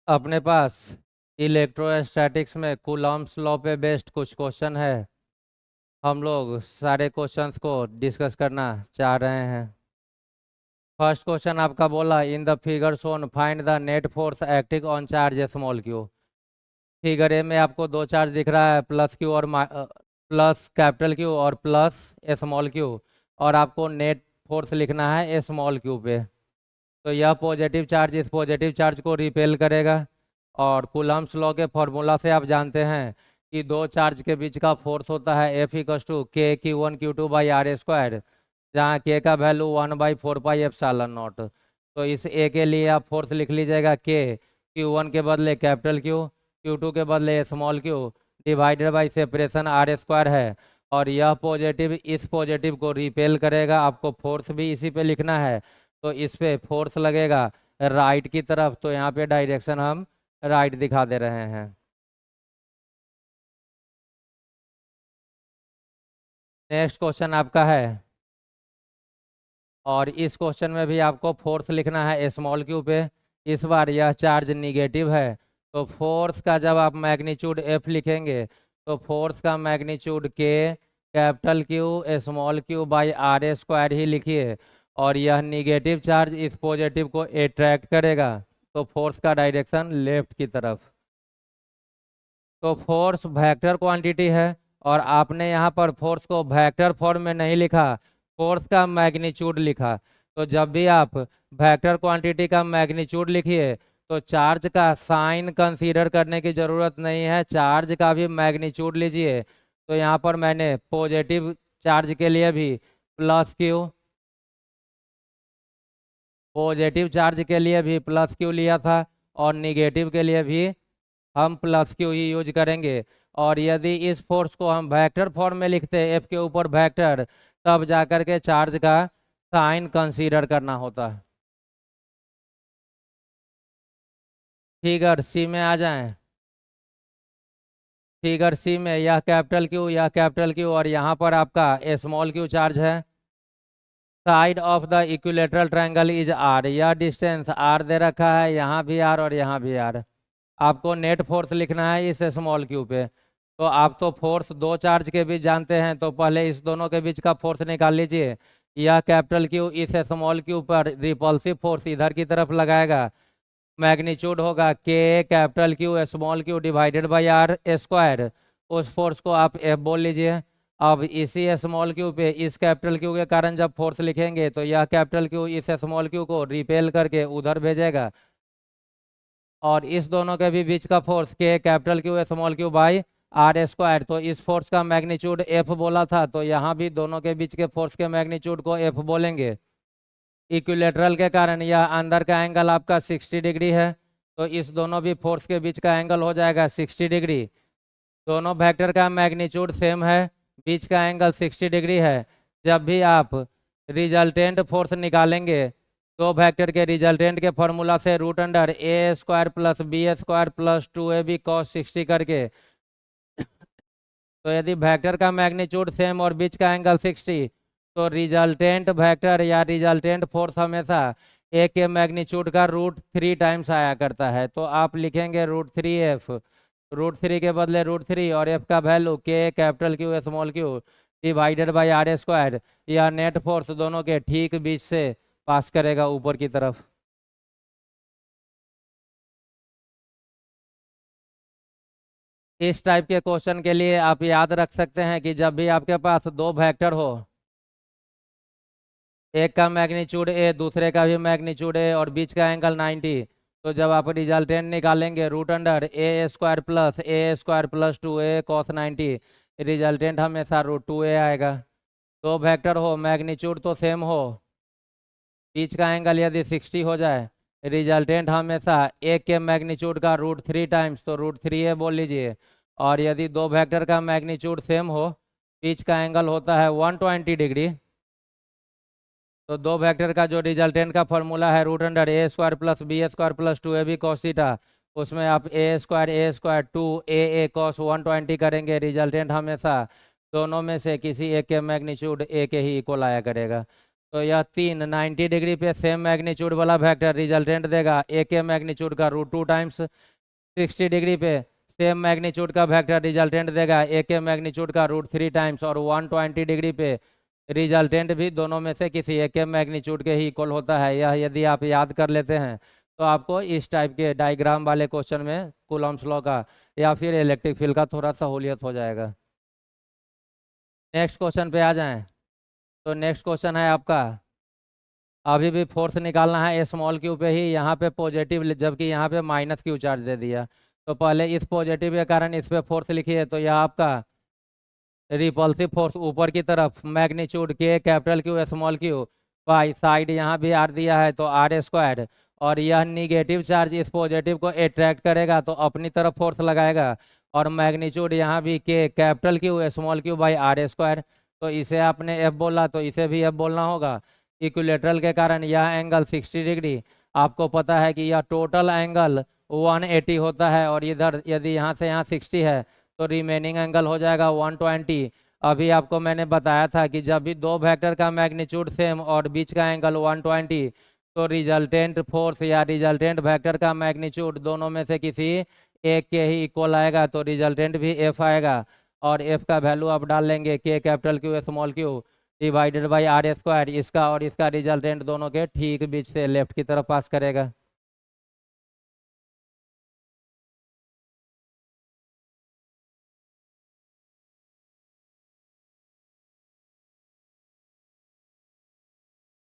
अपने पास इलेक्ट्रोस्टैटिक्स में Coulomb's law पे बेस्ड कुछ क्वेश्चन है। हम लोग सारे क्वेश्चंस को डिस्कस करना चाह रहे हैं। फर्स्ट क्वेश्चन आपका बोला, in the figure shown find the net force acting on charge small Q. Figure A में आपको दो चार्ज दिख रहा है, प्लस क्यू और प्लस कैपिटल क्यू और प्लस स्मॉल क्यू, और आपको नेट फोर्स लिखना है स्मॉल क्यू पे। तो यह पॉजिटिव चार्ज इस पॉजिटिव चार्ज को रिपेल करेगा। और कूलम्स लॉ के फॉर्मूला से आप जानते हैं कि दो चार्ज के बीच का फोर्स होता है एफ इक्वल्स टू के Q1 Q2 by are square, जहाँ के का वैल्यू 1/4πε0। तो इस ए के लिए आप फोर्स लिख लीजिएगा के, Q1 के बदले कैपिटल क्यू, Q2 के बदले small Q, divided by separation R square है। और यह पॉजिटिव इस पॉजिटिव को रिपेल करेगा, आपको फोर्स भी इसी पे लिखना है। तो इस पे फोर्स लगेगा राइट की तरफ, तो यहाँ पे डायरेक्शन हम राइट दिखा दे रहे हैं। नेक्स्ट क्वेश्चन आपका है, और इस क्वेश्चन में भी आपको फोर्स लिखना है स्मॉल क्यू पे। इस बार यह चार्ज निगेटिव है, तो फोर्स का जब आप मैग्नीट्यूड एफ लिखेंगे तो फोर्स का मैग्नीट्यूड के capital Q small Q by are square ही लिखिए। और यह निगेटिव चार्ज इस पॉजिटिव को अट्रैक्ट करेगा, तो फोर्स का डायरेक्शन लेफ्ट की तरफ। तो फोर्स वेक्टर क्वांटिटी है, और आपने यहाँ पर फोर्स को वेक्टर फॉर्म में नहीं लिखा, फोर्स का मैग्नीट्यूड लिखा। तो जब भी आप वेक्टर क्वांटिटी का मैग्नीट्यूड लिखिए तो चार्ज का साइन कंसीडर करने की ज़रूरत नहीं है, चार्ज का भी मैग्नीट्यूड लीजिए। तो यहाँ पर मैंने पॉजिटिव चार्ज के लिए भी प्लस क्यू, पॉजिटिव चार्ज के लिए भी प्लस क्यू लिया था, और निगेटिव के लिए भी हम प्लस क्यू ही यूज करेंगे। और यदि इस फोर्स को हम वेक्टर फॉर्म में लिखते हैं एफ के ऊपर वेक्टर, तब जाकर के चार्ज का साइन कंसीडर करना होता है। फिगर सी में आ जाएं। फिगर सी में यह कैपिटल क्यू, यह कैपिटल क्यू, और यहाँ पर आपका स्मॉल क्यू चार्ज है। Side of the equilateral triangle is R, यह डिस्टेंस आर दे रखा है, यहाँ भी आर और यहाँ भी आर। आपको नेट फोर्स लिखना है इस स्मॉल क्यू पे। तो आप तो फोर्स दो चार्ज के बीच जानते हैं, तो पहले इस दोनों के बीच का फोर्स निकाल लीजिए। यह कैपिटल क्यू इस स्मॉल क्यू पर रिपल्सिव फोर्स इधर की तरफ लगाएगा, मैग्नीट्यूड होगा K capital Q small Q divided by are square. उस फोर्स को आप एफ बोल लीजिए। अब इसी स्मॉल क्यू पे इस कैपिटल क्यू के कारण जब फोर्स लिखेंगे तो यह कैपिटल क्यू इस स्मॉल क्यू को रिपेल करके उधर भेजेगा, और इस दोनों के भी बीच का force K capital Q small Q by are square. तो इस फोर्स का मैग्नीट्यूड एफ बोला था, तो यहाँ भी दोनों के बीच के फोर्स के मैग्नीट्यूड को एफ बोलेंगे। इक्विलेटरल के कारण यह अंदर का एंगल आपका 60 डिग्री है, तो इस दोनों भी फोर्स के बीच का एंगल हो जाएगा 60 डिग्री। दोनों वेक्टर का मैग्नीट्यूड सेम है, बीच का एंगल 60 डिग्री है। जब भी आप रिजल्टेंट फोर्स निकालेंगे, दो वेक्टर के रिजल्टेंट के फॉर्मूला से root under a square plus b square plus 2ab cos 60 करके, तो यदि वेक्टर का मैग्नीट्यूड सेम और बीच का एंगल 60, तो रिजल्टेंट वेक्टर या रिजल्टेंट फोर्स हमेशा ए के मैग्नीट्यूड का √3 टाइम्स आया करता है। तो आप लिखेंगे √3f, √3 के बदले √3, और एफ का value K capital Q small Q divided by are square. यह नेट फोर्स दोनों के ठीक बीच से पास करेगा ऊपर की तरफ। इस टाइप के क्वेश्चन के लिए आप याद रख सकते हैं कि जब भी आपके पास दो वेक्टर हो, एक का मैग्नीट्यूड ए दूसरे का भी मैग्नीट्यूड ए और बीच का एंगल 90, तो जब आप रिजल्टेंट निकालेंगे root under a square plus 2a cos 90, resultant हमेशा √2a आएगा। दो वेक्टर हो, मैग्नीट्यूड तो सेम हो, बीच का एंगल यदि 60 हो जाए, रिजल्टेंट हमेशा एक के मैग्नीट्यूड का √3 टाइम्स, तो √3a बोल लीजिए। और यदि दो वेक्टर का मैग्नीट्यूड सेम हो, बीच का एंगल होता है 120 डिग्री, तो दो वेक्टर का जो रिजल्टेंट का फॉर्मूला है root under a square plus b square plus 2ab cos theta, उसमें आप ए स्क्वायर 2a cos 120 करेंगे। रिजल्टेंट हमेशा दोनों में से किसी एक के मैग्नीट्यूड ए के ही इक्वल आया करेगा। तो यह 90 डिग्री पे सेम मैग्नीट्यूड वाला वेक्टर रिजल्टेंट देगा ए के मैग्नीट्यूड का √2 टाइम्स। 60 डिग्री पे सेम मैग्नीट्यूड का वेक्टर रिजल्टेंट देगा ए के मैग्नीट्यूड का √3 टाइम्स। और 120 डिग्री पे रिजल्टेंट भी दोनों में से किसी एक के मैग्नीट्यूड के ही इक्वल होता है। यह यदि आप याद कर लेते हैं तो आपको इस टाइप के डायग्राम वाले क्वेश्चन में कूलम्स लॉ का या फिर इलेक्ट्रिक फील्ड का थोड़ा सहूलियत हो जाएगा। नेक्स्ट क्वेश्चन पे आ जाएं। तो नेक्स्ट क्वेश्चन है आपका, अभी भी फोर्स निकालना है स्मॉल क्यू पे ही, यहाँ पे पॉजिटिव जबकि यहाँ पे माइनस क्यू चार्ज दे दिया। तो पहले इस पॉजिटिव के कारण इस पे फोर्स लिखिए। तो यह आपका रिपल्सिव फोर्स ऊपर की तरफ मैग्नीट्यूड के capital Q small Q by side, यहाँ भी आर दिया है तो R²। और यह निगेटिव चार्ज इस पॉजिटिव को अट्रैक्ट करेगा तो अपनी तरफ फोर्स लगाएगा। और मैग्नीट्यूड यहाँ भी के capital Q small Q by R²। तो इसे आपने F बोला तो इसे भी F बोलना होगा। इक्विलेटरल के कारण यह एंगल 60 डिग्री, आपको पता है कि यह टोटल एंगल 180 होता है। और इधर यदि यहाँ से यहाँ 60 है तो रिमेनिंग एंगल हो जाएगा 120। अभी आपको मैंने बताया था कि जब भी दो वेक्टर का मैग्नीट्यूड सेम और बीच का एंगल 120 तो रिजल्टेंट फोर्स या रिजल्टेंट वेक्टर का मैग्नीट्यूड दोनों में से किसी एक के ही इक्वल आएगा। तो रिजल्टेंट भी F आएगा। और F का वैल्यू आप डाल लेंगे के capital Q small Q divided by R²। इसका और इसका रिजल्टेंट दोनों के ठीक बीच से लेफ्ट की तरफ पास करेगा।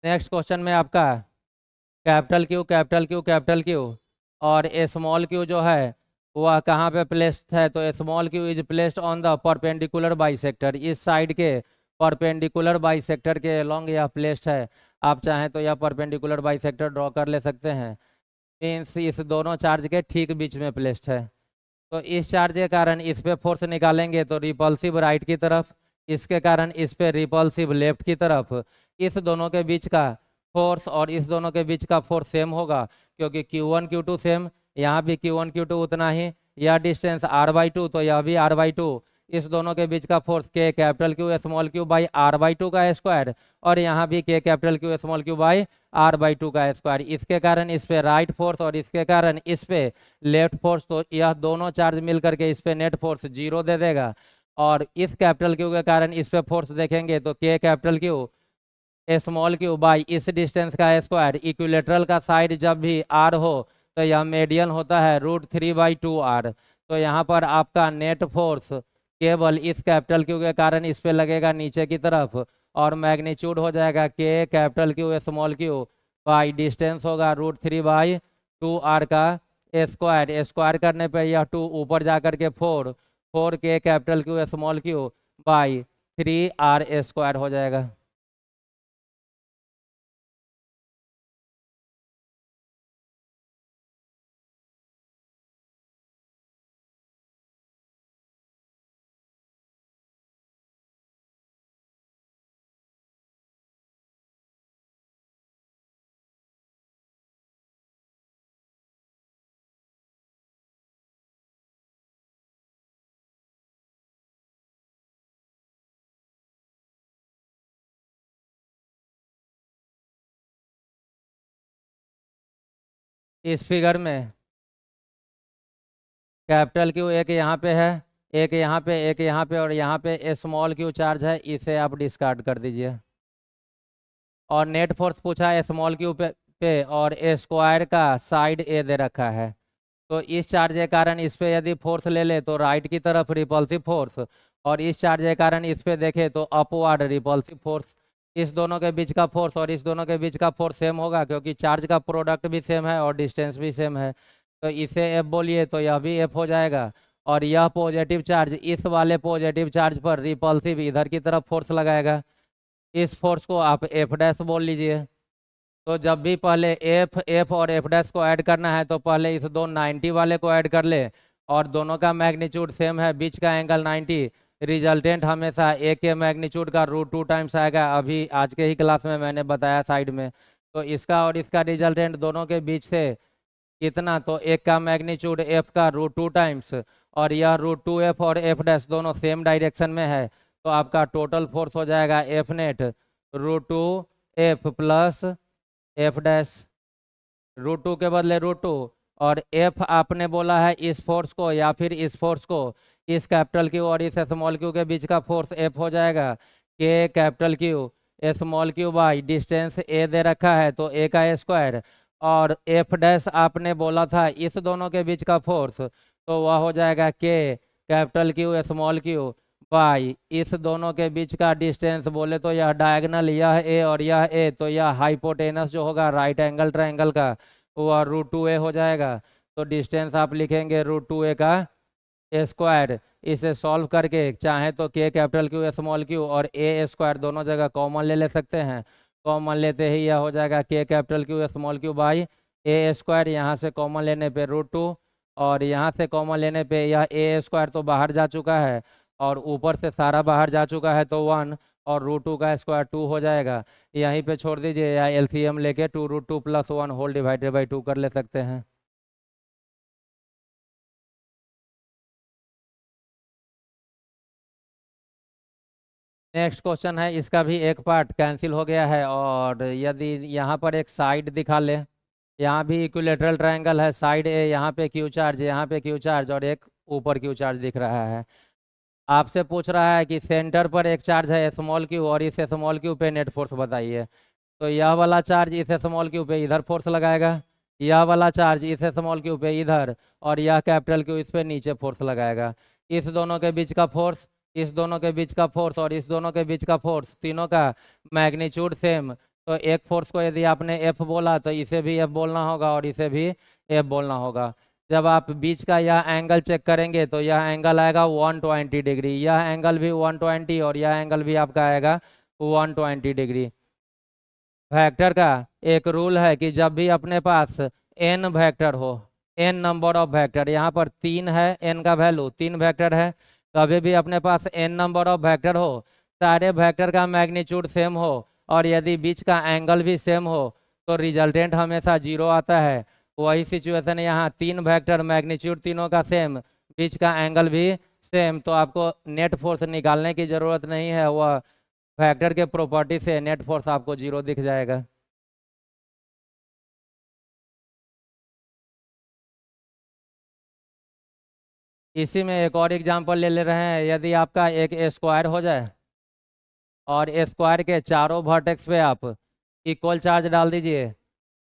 नेक्स्ट क्वेश्चन में आपका capital Q capital Q capital Q और स्मॉल क्यू जो है वह कहाँ पे प्लेस्ड है। तो small Q is placed on the perpendicular bisector, इस साइड के परपेंडिकुलर बाइसेक्टर के अलोंग यह प्लेस्ड है। आप चाहें तो यह परपेंडिकुलर बाइसेक्टर ड्रॉ कर ले सकते हैं। मीन्स इस दोनों चार्ज के ठीक बीच में प्लेस्ड है। तो इस चार्ज के कारण इस पे फोर्स निकालेंगे तो रिपल्सिव राइट की तरफ, इसके कारण इस पे रिपल्सिव लेफ्ट की तरफ। इस दोनों के बीच का फोर्स और इस दोनों के बीच का फोर्स सेम होगा क्योंकि Q1 Q2 सेम, यहाँ भी Q1 Q2 उतना ही। यह डिस्टेंस R/2 तो यह भी R/2। इस दोनों के बीच का force K capital Q small Q by R/2 का स्क्वायर। और यहाँ भी के capital Q small Q by R/2 का स्क्वायर। इसके कारण इस पे राइट फोर्स और इसके कारण इस पे लेफ्ट फोर्स। तो यह दोनों चार्ज मिल करके इस पे नेट फोर्स 0 दे देगा। और इस कैपिटल क्यू के कारण इस पे फोर्स देखेंगे तो के capital Q small Q by इस डिस्टेंस का स्क्वायर। इक्विलेटरल का साइड जब भी R हो तो यह मेडियन होता है √3/2R। तो यहाँ पर आपका नेट फोर्स केवल इस कैपिटल क्यू के कारण इस पे लगेगा नीचे की तरफ। और मैग्नीट्यूड हो जाएगा के capital Q small Q by distance होगा √3/2R का स्क्वायर। स्क्वायर करने पे यह 2 ऊपर जा कर के 4 के capital Q small Q by 3R² हो जाएगा। इस फिगर में कैपिटल क्यू एक यहाँ पे है, एक यहाँ पे, एक यहाँ पे और यहाँ पे स्मॉल क्यू चार्ज है, इसे आप डिस्कार्ड कर दीजिए। और नेट फोर्स पूछा है स्मॉल क्यू पे और स्क्वायर का साइड ए दे रखा है। तो इस चार्ज के कारण इस पे यदि फोर्स ले ले तो राइट की तरफ रिपल्सिव फोर्स, और इस चार्ज के कारण इस पे देखे तो अपवर्ड रिपल्सिव फोर्स। इस दोनों के बीच का फोर्स और इस दोनों के बीच का फोर्स सेम होगा क्योंकि चार्ज का प्रोडक्ट भी सेम है और डिस्टेंस भी सेम है। तो इसे F बोलिए तो यह भी F हो जाएगा। और यह पॉजिटिव चार्ज इस वाले पॉजिटिव चार्ज पर रिपल्सिव इधर की तरफ फोर्स लगाएगा। इस फोर्स को आप F' बोल लीजिए। तो जब भी पहले F और F' को ऐड करना है तो पहले इस दो 90 वाले को ऐड कर ले और दोनों का मैग्नीट्यूड सेम है, बीच का एंगल 90। रिजल्टेंट हमेशा ए के मैग्नीट्यूड का √2 टाइम्स आएगा। अभी आज के ही क्लास में मैंने बताया साइड में। तो इसका और इसका रिजल्टेंट दोनों के बीच से कितना, तो एक का मैग्नीट्यूड F का √2 टाइम्स और यह √2F और F' दोनों सेम डायरेक्शन में है। तो आपका टोटल फोर्स हो जाएगा F net √2 F plus F dash, √2 के बदले √2, और एफ आपने बोला है इस फोर्स को या फिर इस फोर्स को, इस कैपिटल क्यू और इस स्मॉल क्यू के बीच का फोर्स एफ हो जाएगा के capital Q small Q by distance a दे रखा है तो ए का स्क्वायर, और एफ डैश आपने बोला था इस दोनों के बीच का फोर्स, तो वह हो जाएगा के capital Q small Q by इस दोनों के बीच का डिस्टेंस, बोले तो यह डायगनल यह ए और यह ए, तो यह हाइपोटेनस जो होगा राइट एंगल ट्रायंगल का वह √2a हो जाएगा। तो डिस्टेंस आप लिखेंगे √2a का स्क्वायर। इसे सॉल्व करके चाहे तो के कैपिटल क्यू स्मॉल क्यू और ए स्क्वायर दोनों जगह कॉमन ले सकते हैं। कॉमन लेते ही यह हो जाएगा के capital Q small Q by A square, यहाँ से कॉमन लेने पे √2 और यहाँ से कॉमन लेने पे यह ए स्क्वायर तो बाहर जा चुका है और ऊपर से सारा बाहर जा चुका है तो 1 और √2 का स्क्वायर 2 हो जाएगा। यहीं पे छोड़ दीजिए या एलसीएम लेके 2√2 + 1 होल डिवाइडेड बाई 2 कर ले सकते हैं। नेक्स्ट क्वेश्चन है, इसका भी एक पार्ट कैंसिल हो गया है, और यदि यहाँ पर एक साइड दिखा ले, यहाँ भी इक्विलेटरल ट्रायंगल है, साइड ए, यहाँ पे क्यू चार्ज, यहाँ पे क्यू चार्ज और एक ऊपर क्यू चार्ज दिख रहा है। आपसे पूछ रहा है कि सेंटर पर एक चार्ज है स्मॉल क्यू और इस स्मॉल क्यू पे नेट फोर्स बताइए। तो यह वाला चार्ज इस स्मॉल क्यू पे इधर फोर्स लगाएगा, यह वाला चार्ज इस स्मॉल क्यू पे इधर, और यह कैपिटल क्यू इस पे नीचे फोर्स लगाएगा। इस दोनों के बीच का फोर्स, इस दोनों के बीच का फोर्स और इस दोनों के बीच का फोर्स, तीनों का मैग्नीट्यूड सेम। तो एक फोर्स को यदि आपने एफ बोला तो इसे भी एफ बोलना होगा और इसे भी एफ बोलना होगा। जब आप बीच का यह एंगल चेक करेंगे तो यह एंगल आएगा 120 डिग्री, यह एंगल भी 120 और यह एंगल भी आपका आएगा 120 डिग्री। वेक्टर का एक रूल है कि जब भी अपने पास n वेक्टर हो, n नंबर ऑफ वेक्टर, यहाँ पर 3 है, n का वैल्यू 3 वेक्टर है, कभी भी अपने पास n नंबर ऑफ वेक्टर हो, सारे वेक्टर का मैग्नीट्यूड सेम हो और यदि बीच का एंगल भी सेम हो तो रिजल्टेंट हमेशा 0 आता है। वही सिचुएशन यहाँ 3 वेक्टर, मैग्नीट्यूड तीनों का सेम, बीच का एंगल भी सेम, तो आपको नेट फोर्स निकालने की ज़रूरत नहीं है, वह वेक्टर के प्रॉपर्टी से नेट फोर्स आपको 0 दिख जाएगा। इसी में एक और एग्जांपल ले रहे हैं, यदि आपका एक स्क्वायर हो जाए और स्क्वायर के चारों वर्टेक्स पे आप इक्वल चार्ज डाल दीजिए,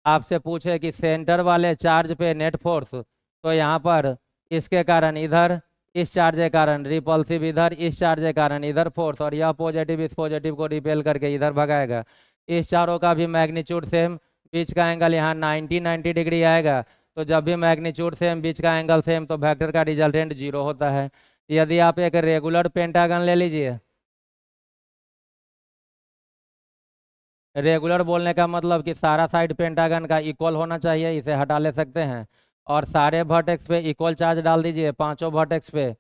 आपसे पूछे कि सेंटर वाले चार्ज पे नेट फोर्स, तो यहाँ पर इसके कारण इधर इस चार्ज के कारण रिपल्सिव, इधर इस चार्ज के कारण इधर फोर्स, और यह पॉजिटिव इस पॉजिटिव को रिपेल करके इधर भगाएगा। इस चारों का भी मैग्नीट्यूड सेम, बीच का एंगल यहाँ 90 डिग्री आएगा। तो जब भी मैग्नीट्यूड सेम, बीच का एंगल सेम, तो वेक्टर का रिजल्टेंट 0 होता है। यदि आप एक रेगुलर पेंटागन ले लीजिए, रेगुलर बोलने का मतलब कि सारा साइड पेंटागन का इक्वल होना चाहिए, इसे हटा ले सकते हैं, और सारे वर्टेक्स पे इक्वल चार्ज डाल दीजिए, पांचों वर्टेक्स पे,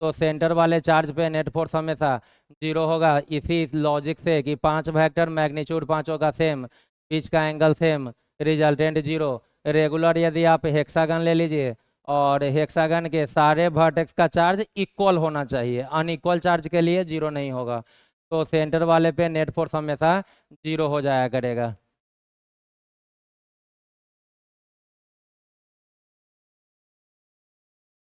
तो सेंटर वाले चार्ज पे नेट फोर्स हमेशा 0 होगा। इसी लॉजिक से कि 5 वेक्टर, मैग्नीट्यूड पांचों का सेम, बीच का एंगल सेम, रिजल्टेंट 0। रेगुलर यदि आप हेक्सागन ले लीजिए और हेक्सागन के सारे वर्टेक्स का चार्ज इक्वल होना चाहिए, अनइक्वल चार्ज के लिए 0 नहीं होगा, तो सेंटर वाले पे नेट फोर्स हमेशा 0 हो जाया करेगा।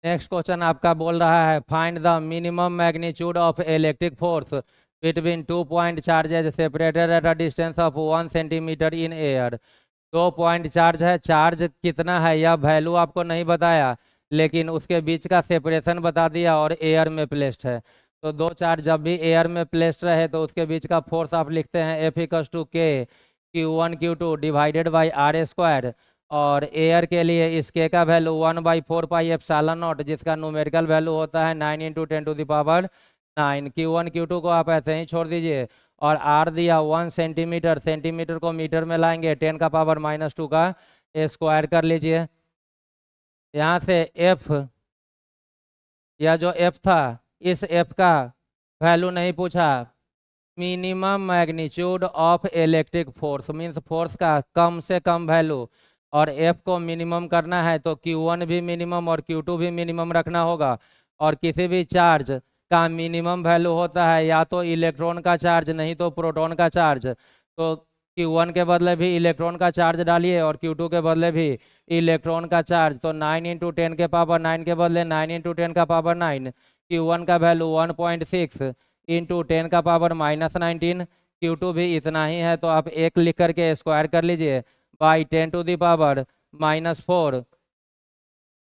नेक्स्ट क्वेश्चन आपका बोल रहा है, find the minimum magnitude of electric force between 2 point charges separated at a distance of 1 centimetre in air. 2 point charge है, चार्ज कितना है यह वैल्यू आपको नहीं बताया, लेकिन उसके बीच का सेपरेशन बता दिया और एयर में प्लेस्ड है। तो दो चार्ज जब भी एयर में प्लेस्ड रहे तो उसके बीच का फोर्स आप लिखते हैं F=K Q1 Q2 divided by R², और एयर के लिए इस के का वैल्यू 1/4πε0, जिसका न्यूमेरिकल वैल्यू होता है 9 × 10⁹ Q1 Q2 को आप ऐसे ही छोड़ दीजिए, और आर दिया 1 सेंटीमीटर, सेंटीमीटर को मीटर में लाएंगे 10⁻⁻² का स्क्वायर कर लीजिए। यहाँ से एफ, या जो एफ था, इस एफ का वैल्यू नहीं पूछा, minimum magnitude of electric force means force का कम से कम वैल्यू, और एफ को मिनिमम करना है तो Q1 भी मिनिमम और Q2 भी मिनिमम रखना होगा। और किसी भी चार्ज का मिनिमम वैल्यू होता है या तो इलेक्ट्रॉन का चार्ज, नहीं तो प्रोटॉन का चार्ज। तो Q1 के बदले भी इलेक्ट्रॉन का चार्ज डालिए और Q2 के बदले भी इलेक्ट्रॉन का चार्ज। तो 9 × 10 के पावर 9 के बदले 9 × 10 का पावर 9। Q1 का वैल्यू 1.6 × 10 का पावर -19। Q2 भी इतना ही है, तो आप 1 लिख करके स्क्वायर कर लीजिए बाई 10 टू द पावर -4।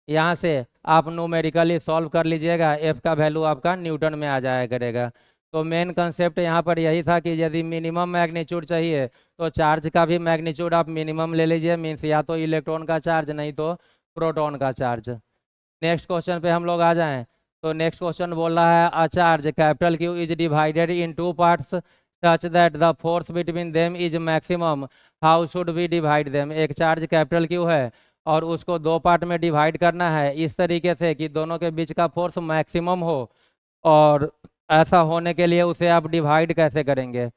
यहाँ से आप न्यूमेरिकली सॉल्व कर लीजिएगा, एफ का वैल्यू आपका न्यूटन में आ जाया करेगा। तो मेन कंसेप्ट यहाँ पर यही था कि यदि मिनिमम मैग्नीट्यूड चाहिए तो चार्ज का भी मैग्नीट्यूड आप मिनिमम ले लीजिए, मीन्स या तो इलेक्ट्रॉन का चार्ज नहीं तो प्रोटॉन का चार्ज। नेक्स्ट क्वेश्चन पे हम लोग आ जाएं। तो नेक्स्ट क्वेश्चन बोल रहा है a charge capital Q is divided in 2 parts such that the force between them is maximum, how should we divide them. एक चार्ज कैपिटल Q है और उसको 2 पार्ट में डिवाइड करना है इस तरीके से कि दोनों के बीच का फोर्स मैक्सिमम हो। और ऐसा होने के लिए उसे आप डिवाइड कैसे करेंगे,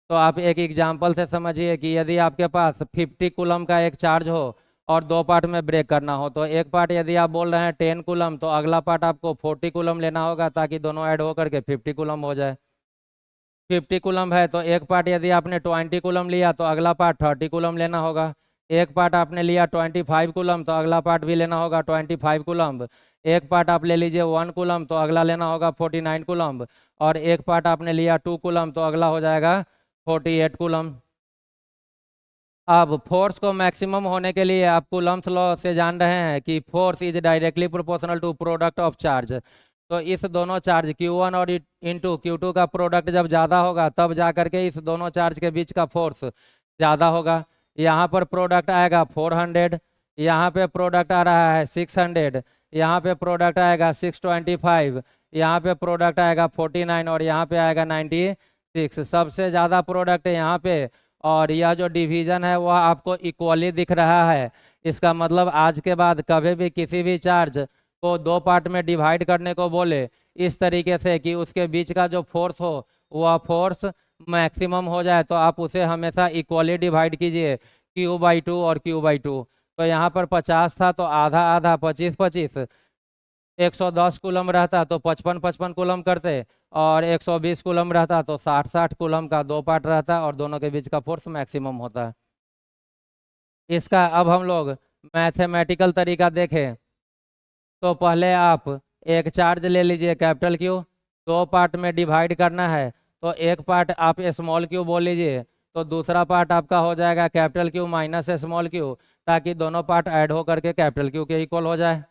तो आप एक एग्जांपल से समझिए कि यदि आपके पास 50 कूलम का एक चार्ज हो और 2 पार्ट में ब्रेक करना हो, तो एक पार्ट यदि आप बोल रहे हैं 10 कूलम, तो अगला पार्ट आपको 40 कूलम लेना होगा ताकि दोनों ऐड होकर के 50 कूलम हो जाए। 50 कूलम है तो एक पार्ट यदि आपने 20 कूलम लिया तो अगला पार्ट 30 कूलम लेना होगा। एक पार्ट आपने लिया 25 कूलम तो अगला पार्ट भी लेना होगा 25 कूलम। एक पार्ट आप ले लीजिए 1 कूलम तो अगला लेना होगा 49 कूलम। और एक पार्ट आपने लिया 2 कूलम तो अगला हो जाएगा 48 कूलम। अब फोर्स को मैक्सिमम होने के लिए आप कूलम्स लॉ से जान रहे हैं कि force is directly proportional to product of charge. तो इस दोनों चार्ज Q1 और इंटू Q2 का प्रोडक्ट जब ज़्यादा होगा तब जा करके इस दोनों चार्ज के बीच का फोर्स ज़्यादा होगा। यहाँ पर प्रोडक्ट आएगा 400, यहाँ पे प्रोडक्ट आ रहा है 600, यहाँ पे प्रोडक्ट आएगा 625, यहाँ पे प्रोडक्ट आएगा 49 और यहाँ पे आएगा 96। सबसे ज़्यादा प्रोडक्ट यहाँ पे, और यह जो डिवीज़न है वह आपको इक्वली दिख रहा है। इसका मतलब आज के बाद कभी भी किसी भी चार्ज को 2 पार्ट में डिवाइड करने को बोले इस तरीके से कि उसके बीच का जो फोर्स हो वह फोर्स मैक्सिमम हो जाए, तो आप उसे हमेशा इक्वली डिवाइड कीजिए Q/2 और Q/2। तो यहाँ पर 50 था तो आधा आधा 25-25, 110 कूलम रहता तो 55-55 कूलम करते, और 120 कूलम रहता तो 60-60 कूलम का 2 पार्ट रहता और दोनों के बीच का फोर्स मैक्सिमम होता है। इसका अब हम लोग मैथमेटिकल तरीका देखें तो पहले आप एक चार्ज ले लीजिए कैपिटल Q, 2 पार्ट में डिवाइड करना है तो एक पार्ट आप स्मॉल q बोल लीजिए, तो दूसरा पार्ट आपका हो जाएगा capital Q minus small q, ताकि दोनों पार्ट ऐड हो करके कैपिटल Q के इक्वल हो जाए।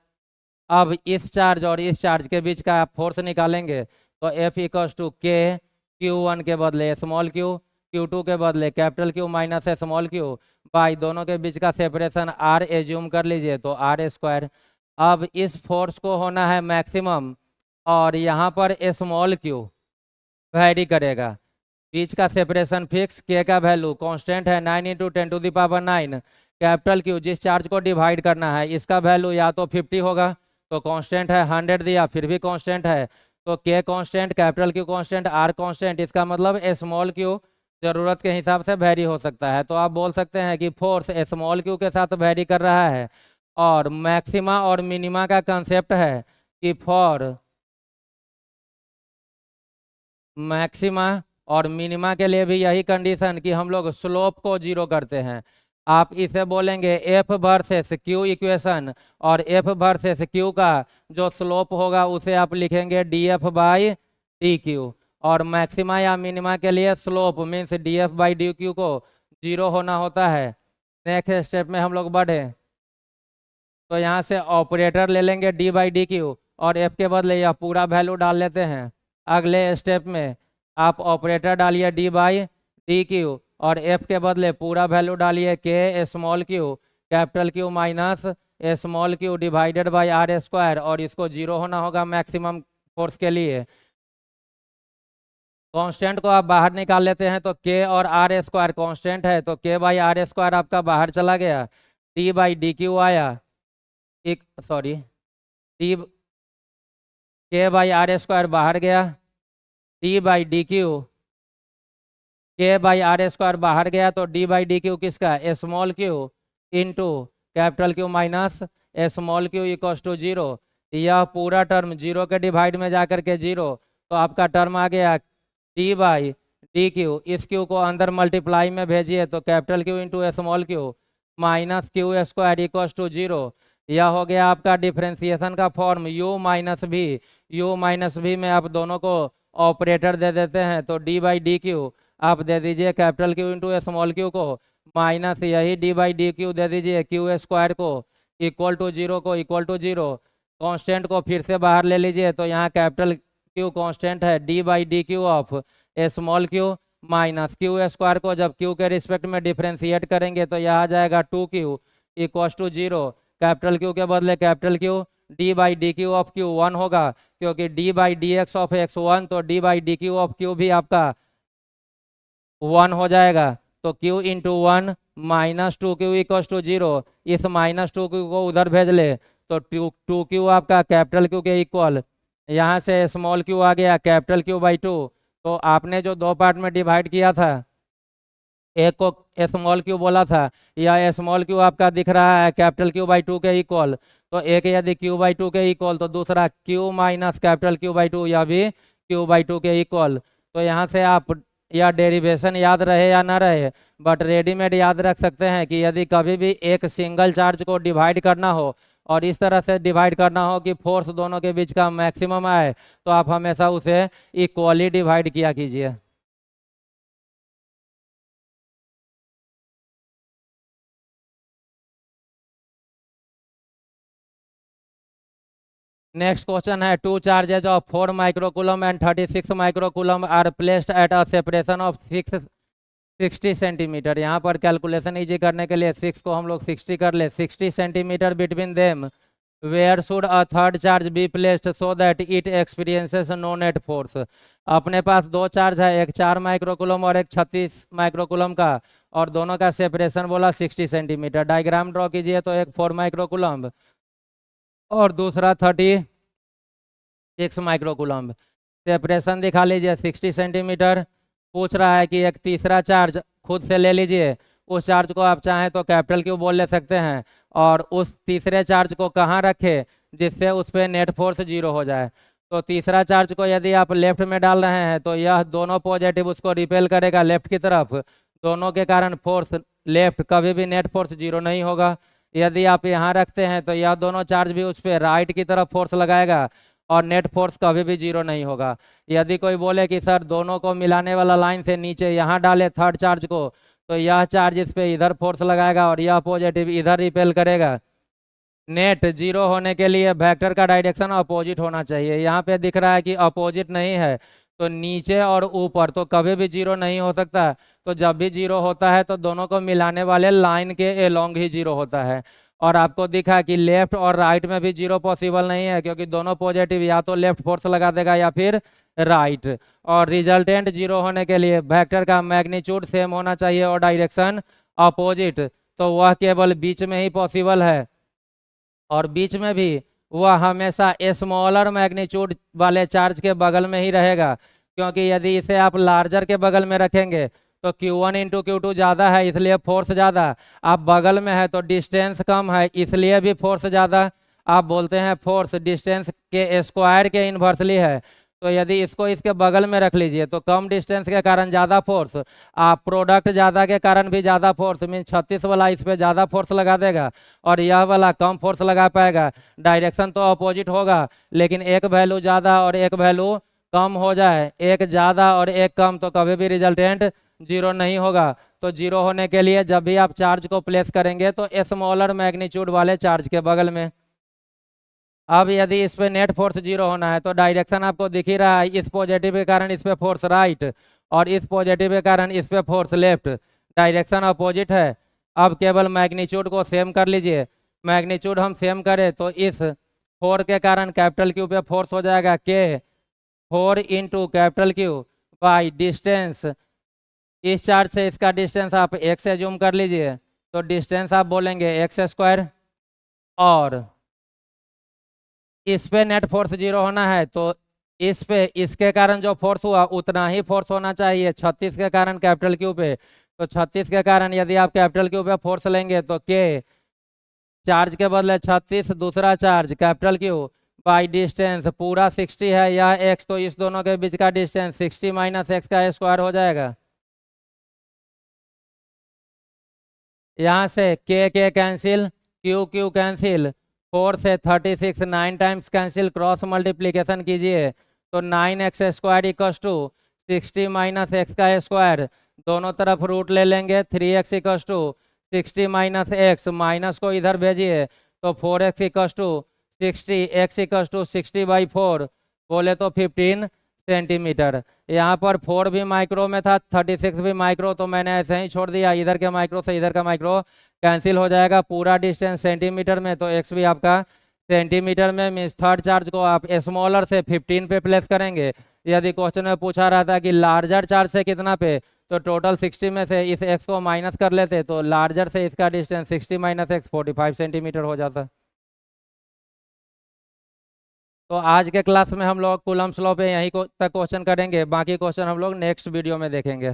अब इस चार्ज और इस चार्ज के बीच का आप फोर्स निकालेंगे तो F = K, Q1 के बदले स्मॉल q, Q2 के बदले capital Q minus small q, by दोनों के बीच का सेपरेशन R एज्यूम कर लीजिए तो R²। अब इस फोर्स को होना है मैक्सिमम और यहाँ पर स्मॉल q वैरी करेगा, बीच का सेपरेशन फिक्स, K का वैल्यू कांस्टेंट है 9 × 10⁹। कैपिटल Q जिस चार्ज को डिवाइड करना है इसका वैल्यू या तो 50 होगा तो कांस्टेंट है, 100 दिया फिर भी कांस्टेंट है, तो K constant, capital Q constant, R constant. इसका मतलब स्मॉल q ज़रूरत के हिसाब से वैरी हो सकता है। तो आप बोल सकते हैं कि फोर्स स्मॉल q के साथ वैरी कर रहा है। और मैक्सिमा और मिनिमा का कंसेप्ट है कि फॉर मैक्सिमा और मिनिमा के लिए भी यही कंडीशन कि हम लोग स्लोप को 0 करते हैं। आप इसे बोलेंगे F वर्सेस Q इक्वेशन, और F वर्सेस Q का जो स्लोप होगा उसे आप लिखेंगे dF/dQ। और मैक्सिमा या मिनिमा के लिए स्लोप मीन्स dF/dQ को 0 होना होता है। नेक्स्ट स्टेप में हम लोग बढ़े तो यहाँ से ऑपरेटर ले लेंगे d/dQ और F के बदले यह पूरा वैल्यू डाल लेते हैं। अगले स्टेप में आप ऑपरेटर डालिए d/dQ और F के बदले पूरा वैल्यू डालिए K small q, capital Q minus small q divided by R², और इसको 0 होना होगा मैक्सिमम फोर्स के लिए। कांस्टेंट को आप बाहर निकाल लेते हैं तो K और R² कांस्टेंट है तो K/R² आपका बाहर चला गया, d/dQ आया, एक सॉरी d K/R² बाहर गया, d/dQ K/R² बाहर गया तो d/dQ किसका, small q into capital Q minus small q = 0। यह पूरा टर्म 0 के डिवाइड में जाकर के 0, तो आपका टर्म आ गया डी क्यू, इस क्यू को अंदर मल्टीप्लाई में भेजिए तो capital Q into small Q minus Q square equals to 0। यह हो गया आपका डिफरेंशिएशन का फॉर्म u माइनस भी। u माइनस भी में आप दोनों को ऑपरेटर दे देते हैं तो डी बाई डी क्यू आप दे दीजिए capital Q into small Q को माइनस यही डी बाई डी क्यू दे दीजिए क्यू स्क्वायर को इक्वल टू 0 को इक्वल टू 0। कॉन्स्टेंट को फिर से बाहर ले लीजिए तो यहाँ कैपिटल क्यू कॉन्स्टेंट है D by D Q of small Q minus Q square को जब क्यू के रिस्पेक्ट में डिफ्रेंशिएट करेंगे तो यह आ जाएगा 2q equals to 0। Capital Q के बदले capital Q D by D Q of Q 1 होगा क्योंकि D by D X of X 1 तो D by D Q of Q भी आपका 1 हो जाएगा तो q into 1 minus 2q equals to 0। इस माइनस 2q को उधर भेज ले तो 2q आपका कैपिटल क्यू के इक्वल यहाँ से स्मॉल क्यू आ गया कैपिटल क्यू बाई 2। तो आपने जो दो पार्ट में डिवाइड किया था एक को स्मॉल क्यू बोला था या स्मॉल क्यू आपका दिख रहा है कैपिटल क्यू बाई 2 के इक्वल तो एक यदि क्यू बाई 2 के इक्वल तो दूसरा Q minus capital Q by 2 या भी क्यू बाई 2 के इक्वल। तो यहाँ से आप या डेरिवेशन याद रहे या ना रहे बट रेडीमेड याद रख सकते हैं कि यदि कभी भी एक सिंगल चार्ज को डिवाइड करना हो और इस तरह से डिवाइड करना हो कि फोर्स दोनों के बीच का मैक्सिमम आए तो आप हमेशा उसे इक्वली डिवाइड किया कीजिए। नेक्स्ट क्वेश्चन है 2 charges of 4 microcoulomb and 36 microcoulomb are placed at a separation of 60 centimetre. यहाँ पर कैलकुलेशन इजी करने के लिए 6 को हम लोग 60 कर ले 60 centimetre between them where should a third charge be placed so that it experiences no net force. अपने पास दो चार्ज है एक 4 माइक्रोकूलम और एक 36 माइक्रोकूलम का और दोनों का सेपरेशन बोला 60 सेंटीमीटर। डायग्राम ड्रॉ कीजिए तो एक 4 माइक्रोकूलम और दूसरा 36 माइक्रोकूलम। सेपरेशन दिखा लीजिए 60 सेंटीमीटर। पूछ रहा है कि एक तीसरा चार्ज खुद से ले लीजिए उस चार्ज को आप चाहें तो कैपिटल क्यू बोल ले सकते हैं और उस तीसरे चार्ज को कहाँ रखें जिससे उस पर नेट फोर्स 0 हो जाए। तो तीसरा चार्ज को यदि आप लेफ्ट में डाल रहे हैं तो यह दोनों पॉजिटिव उसको रिपेल करेगा लेफ्ट की तरफ दोनों के कारण फोर्स लेफ्ट कभी भी नेट फोर्स 0 नहीं होगा। यदि आप यहाँ रखते हैं तो यह दोनों चार्ज भी उस पर राइट की तरफ फोर्स लगाएगा और नेट फोर्स कभी भी 0 नहीं होगा। यदि कोई बोले कि सर दोनों को मिलाने वाला लाइन से नीचे यहाँ डाले थर्ड चार्ज को तो यह चार्ज इस पे इधर फोर्स लगाएगा और यह पॉजिटिव इधर रिपेल करेगा। नेट 0 होने के लिए वेक्टर का डायरेक्शन अपोजिट होना चाहिए। यहाँ पे दिख रहा है कि अपोजिट नहीं है तो नीचे और ऊपर तो कभी भी 0 नहीं हो सकता। तो जब भी 0 होता है तो दोनों को मिलाने वाले लाइन के एलोंग ही 0 होता है। और आपको दिखा कि लेफ्ट और राइट में भी 0 पॉसिबल नहीं है क्योंकि दोनों पॉजिटिव या तो लेफ्ट फोर्स लगा देगा या फिर राइट। और रिजल्टेंट 0 होने के लिए वेक्टर का मैग्नीट्यूड सेम होना चाहिए और डायरेक्शन अपोजिट तो वह केवल बीच में ही पॉसिबल है और बीच में भी वह हमेशा स्मॉलर मैग्नीट्यूड वाले चार्ज के बगल में ही रहेगा क्योंकि यदि इसे आप लार्जर के बगल में रखेंगे तो Q1 इंटू Q2 ज़्यादा है इसलिए फोर्स ज़्यादा। आप बगल में है तो डिस्टेंस कम है इसलिए भी फोर्स ज़्यादा। आप बोलते हैं फोर्स डिस्टेंस के स्क्वायर के इन्वर्सली है तो यदि इसको इसके बगल में रख लीजिए तो कम डिस्टेंस के कारण ज़्यादा फोर्स आप प्रोडक्ट ज़्यादा के कारण भी ज़्यादा फोर्स मीन 36 वाला इस पर ज़्यादा फोर्स लगा देगा और यह वाला कम फोर्स लगा पाएगा। डायरेक्शन तो अपोजिट होगा लेकिन एक वैल्यू ज़्यादा और एक वैल्यू कम हो जाए एक ज़्यादा और एक कम तो कभी भी रिजल्टेंट 0 नहीं होगा। तो 0 होने के लिए जब भी आप चार्ज को प्लेस करेंगे तो स्मॉलर मैग्नीट्यूड वाले चार्ज के बगल में। अब यदि इस पे नेट फोर्स 0 होना है तो डायरेक्शन आपको दिख ही रहा है इस पॉजिटिव के कारण इस पे फोर्स राइट और इस पॉजिटिव के कारण इस पे फोर्स लेफ्ट। डायरेक्शन अपोजिट है। अब केवल मैग्नीट्यूड को सेम कर लीजिए। मैग्नीट्यूड हम सेम करें तो इस 4 के कारण कैपिटल क्यू पे फोर्स हो जाएगा के 4 into capital Q by distance. इस चार्ज से इसका डिस्टेंस आप x से जूम कर लीजिए तो डिस्टेंस आप बोलेंगे x स्क्वायर और इस पे नेट फोर्स 0 होना है तो इस पे इसके कारण जो फोर्स हुआ उतना ही फोर्स होना चाहिए 36 के कारण कैपिटल क्यू पे। तो 36 के कारण यदि आप कैपिटल क्यू पे फोर्स लेंगे तो के चार्ज के बदले 36 दूसरा charge capital Q by distance पूरा 60 है यह x, तो इस दोनों के बीच का डिस्टेंस 60 माइनस एक्स का स्क्वायर हो जाएगा। यहाँ से के कैंसिल, क्यू कैंसिल, 4 से 36 9 टाइम्स कैंसिल, क्रॉस मल्टीप्लीकेशन कीजिए तो 9x square equals to 60 minus X का स्क्वायर, दोनों तरफ रूट ले लेंगे, 3x equals to 60 minus X, minus को इधर भेजिए तो 4x equals to 60, x equals to 60/4 बोले तो 15 सेंटीमीटर। यहाँ पर 4 भी माइक्रो में था, 36 भी माइक्रो, तो मैंने ऐसे ही छोड़ दिया, इधर के माइक्रो से इधर का माइक्रो कैंसिल हो जाएगा, पूरा डिस्टेंस सेंटीमीटर में, तो x भी आपका सेंटीमीटर में, मीन्स थर्ड चार्ज को आप स्मॉलर से 15 पे प्लेस करेंगे। यदि क्वेश्चन में पूछा रहा था कि लार्जर चार्ज से कितना पे, तो टोटल 60 में से इस x को माइनस कर लेते तो लार्जर से इसका डिस्टेंस 60 माइनस एक्स 45 सेंटीमीटर हो जाता। तो आज के क्लास में हम लोग कूलम्स लॉ पे यहीं तक क्वेश्चन करेंगे, बाकी क्वेश्चन हम लोग नेक्स्ट वीडियो में देखेंगे।